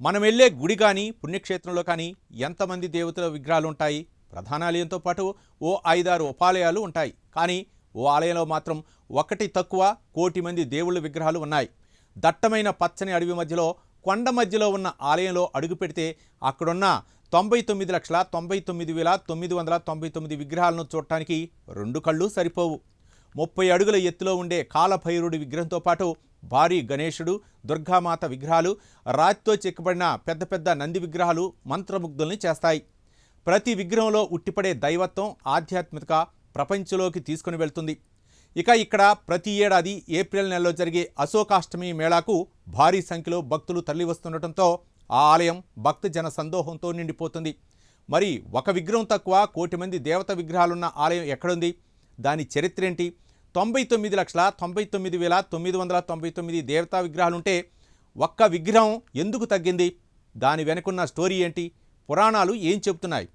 మనం వెళ్ళే గుడి కానీ పుణ్యక్షేత్రంలో కానీ ఎంతమంది దేవతల విగ్రహాలు ఉంటాయి? ప్రధాన ఆలయంతో పాటు ఓ 5-6 ఉపాలయాలు ఉంటాయి. కానీ ఓ ఆలయంలో మాత్రం ఒకటి తక్కువ 1,00,00,000 మంది దేవుళ్ళ విగ్రహాలు ఉన్నాయి. దట్టమైన పచ్చని అడవి మధ్యలో కొండ మధ్యలో ఉన్న ఆలయంలో అడుగు పెడితే అక్కడున్న 99,99,999 విగ్రహాలను చూడటానికి 2 కళ్ళు సరిపోవు. 30 అడుగుల ఎత్తులో ఉండే కాలభైరుడి విగ్రహంతో పాటు భారీ గణేశుడు, దుర్గామాత విగ్రహాలు, రాతితో చెక్కబడిన పెద్ద పెద్ద నంది విగ్రహాలు మంత్రముగ్ధుల్ని చేస్తాయి. ప్రతి విగ్రహంలో ఉట్టిపడే దైవత్వం, ఆధ్యాత్మికత ప్రపంచంలోకి తీసుకుని వెళ్తుంది. ఇక్కడ ప్రతి ఏడాది ఏప్రిల్ నెలలో జరిగే అశోకాష్టమి మేళాకు భారీ సంఖ్యలో భక్తులు తరలివస్తుండటంతో ఆ ఆలయం భక్త జన సందోహంతో నిండిపోతుంది. మరి ఒక విగ్రహం తక్కువ 1,00,00,000 మంది దేవత విగ్రహాలున్న ఆలయం ఎక్కడుంది? దాని చరిత్ర ఏంటి? 99,99,999 దేవతా విగ్రహాలుంటే ఒక్క విగ్రహం ఎందుకు తగ్గింది? దాని వెనుకున్న స్టోరీ ఏంటి? పురాణాలు ఏం చెబుతున్నాయి?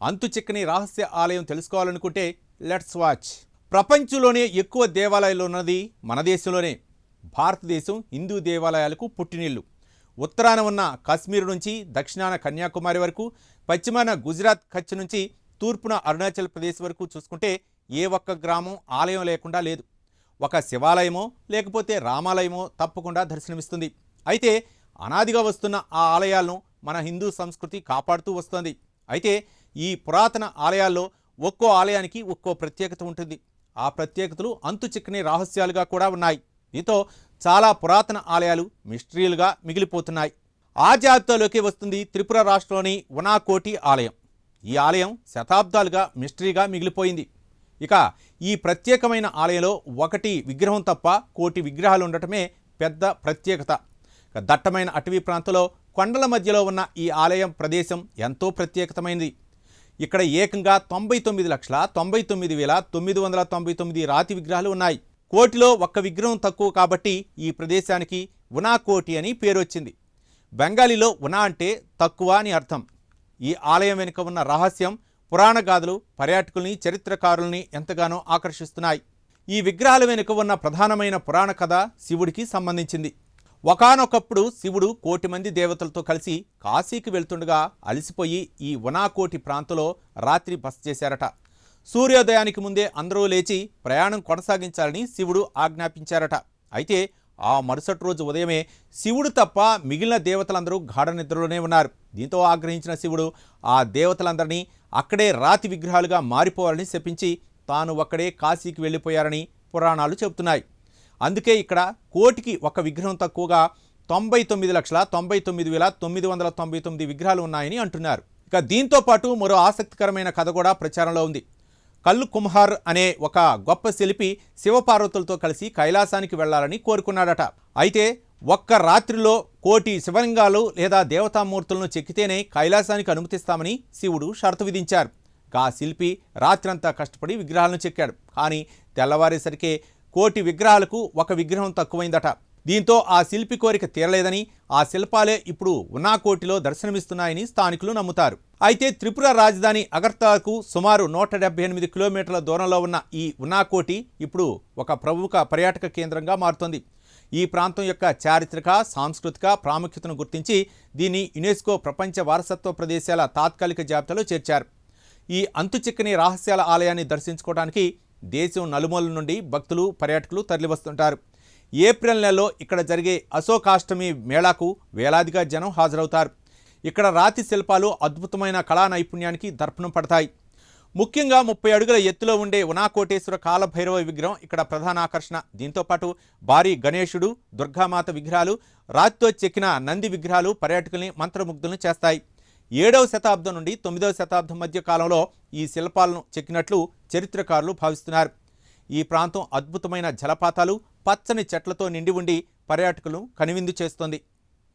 అంతు చిక్కని రహస్య ఆలయం తెలుసుకోవాలనుకుంటే లెట్స్ వాచ్. ప్రపంచంలోనే ఎక్కువ దేవాలయాలు ఉన్నది మన దేశంలోనే. భారతదేశం హిందూ దేవాలయాలకు పుట్టినిల్లు. ఉత్తరాన ఉన్న కాశ్మీర్ నుంచి దక్షిణాన కన్యాకుమారి వరకు, పశ్చిమాన గుజరాత్ కచ్ నుంచి తూర్పున అరుణాచల్ ప్రదేశ్ వరకు చూసుకుంటే ఏ ఒక్క గ్రామం ఆలయం లేకుండా లేదు. ఒక శివాలయమో లేకపోతే రామాలయమో తప్పకుండా దర్శనమిస్తుంది. అయితే అనాదిగా వస్తున్న ఆ ఆలయాలను మన హిందూ సంస్కృతి కాపాడుతూ వస్తుంది. అయితే ఈ పురాతన ఆలయాల్లో ఒక్కో ఆలయానికి ఒక్కో ప్రత్యేకత ఉంటుంది. ఆ ప్రత్యేకతలు అంతు చిక్కని రహస్యాలుగా కూడా ఉన్నాయి. దీంతో చాలా పురాతన ఆలయాలు మిస్టరీలుగా మిగిలిపోతున్నాయి. ఆ జాబితాలోకి వస్తుంది త్రిపుర రాష్ట్రంలోని ఉనాకోటి ఆలయం. ఈ ఆలయం శతాబ్దాలుగా మిస్టరీగా మిగిలిపోయింది. ఈ ప్రత్యేకమైన ఆలయంలో ఒకటి విగ్రహం తప్ప 1,00,00,000 విగ్రహాలు ఉండటమే పెద్ద ప్రత్యేకత. దట్టమైన అటవీ ప్రాంతంలో కొండల మధ్యలో ఉన్న ఈ ఆలయం ప్రదేశం ఎంతో ప్రత్యేకతమైనది. ఇక్కడ ఏకంగా 99,99,999 రాతి విగ్రహాలు ఉన్నాయి. 1,00,00,000లో ఒక్క విగ్రహం తక్కువ కాబట్టి ఈ ప్రదేశానికి ఉనాకోటి అని పేరు వచ్చింది. బెంగాలీలో ఉనా అంటే తక్కువ అని అర్థం. ఈ ఆలయం వెనుక ఉన్న రహస్యం, పురాణ గాథలు పర్యాటకుల్ని, చరిత్రకారుల్ని ఎంతగానో ఆకర్షిస్తున్నాయి. ఈ విగ్రహాల వెనుక ఉన్న ప్రధానమైన పురాణ కథ శివుడికి సంబంధించింది. ఒకానొకప్పుడు శివుడు 1,00,00,000 మంది దేవతలతో కలిసి కాశీకి వెళ్తుండగా అలసిపోయి ఈ ఉనాకోటి ప్రాంతంలో రాత్రి బస చేశారట. సూర్యోదయానికి ముందే అందరూ లేచి ప్రయాణం కొనసాగించాలని శివుడు ఆజ్ఞాపించారట. అయితే ఆ మరుసటి రోజు ఉదయమే శివుడు తప్ప మిగిలిన దేవతలందరూ గాఢ నిద్రలోనే ఉన్నారు. దీంతో ఆగ్రహించిన శివుడు ఆ దేవతలందరినీ అక్కడే రాతి విగ్రహాలుగా మారిపోవాలని శపించి తాను ఒక్కడే కాశీకి వెళ్ళిపోయారని పురాణాలు చెబుతున్నాయి. అందుకే ఇక్కడ 1,00,00,000కి ఒక విగ్రహం తక్కువగా 99,99,999 విగ్రహాలు ఉన్నాయని అంటున్నారు. దీంతో పాటు మరో ఆసక్తికరమైన కథ కూడా ప్రచారంలో ఉంది. కల్లు కుమ్హార్ అనే ఒక గొప్ప శిల్పి శివపార్వతులతో కలిసి కైలాసానికి వెళ్లాలని కోరుకున్నాడట. అయితే ఒక్క రాత్రిలో 1,00,00,000 శివలింగాలు లేదా దేవతామూర్తులను చెక్కితేనే కైలాసానికి అనుమతిస్తామని శివుడు షరతు విధించారు. ఆ శిల్పి రాత్రంతా కష్టపడి విగ్రహాలను చెక్కాడు. కానీ తెల్లవారేసరికే 1,00,00,000 విగ్రహాలకు ఒక విగ్రహం తక్కువైందట. దీంతో ఆ శిల్పి కోరిక తీరలేదని, ఆ శిల్పాలే ఇప్పుడు ఉనాకోటిలో దర్శనమిస్తున్నాయని స్థానికులు నమ్ముతారు. అయితే త్రిపుర రాజధాని అగర్తలాకు సుమారు 178 కిలోమీటర్ల దూరంలో ఉన్న ఈ ఉనాకోటి ఇప్పుడు ఒక ప్రముఖ పర్యాటక కేంద్రంగా మారుతోంది. ఈ ప్రాంతం యొక్క చారిత్రక, సాంస్కృతిక ప్రాముఖ్యతను గుర్తించి దీన్ని యునెస్కో ప్రపంచ వారసత్వ ప్రదేశాల తాత్కాలిక జాబితాలో చేర్చారు. ఈ అంతుచిక్కని రహస్యాల ఆలయాన్ని దర్శించుకోవడానికి దేశం నలుమూలల నుండి భక్తులు, పర్యాటకులు తరలివస్తుంటారు. ఏప్రిల్ నెలలో ఇక్కడ జరిగే అశోకాష్టమి మేళాకు వేలాదిగా జనం హాజరవుతారు. ఇక్కడ రాతి శిల్పాలు అద్భుతమైన కళా నైపుణ్యానికి దర్పణం పడతాయి. ముఖ్యంగా 30 అడుగుల ఎత్తులో ఉండే ఉనాకోటేశ్వర కాలభైరవ విగ్రహం ఇక్కడ ప్రధాన ఆకర్షణ. దీంతోపాటు భారీ గణేశుడు, దుర్గామాత విగ్రహాలు, రాతితో చెక్కిన నంది విగ్రహాలు పర్యాటకుల్ని మంత్రముగ్ధులను చేస్తాయి. 7వ శతాబ్దం నుండి 9వ శతాబ్దం మధ్య కాలంలో ఈ శిల్పాలను చెక్కినట్లు చరిత్రకారులు భావిస్తున్నారు. ఈ ప్రాంతం అద్భుతమైన జలపాతాలు, పచ్చని చెట్లతో నిండి ఉండి పర్యాటకులను కనువిందు చేస్తోంది.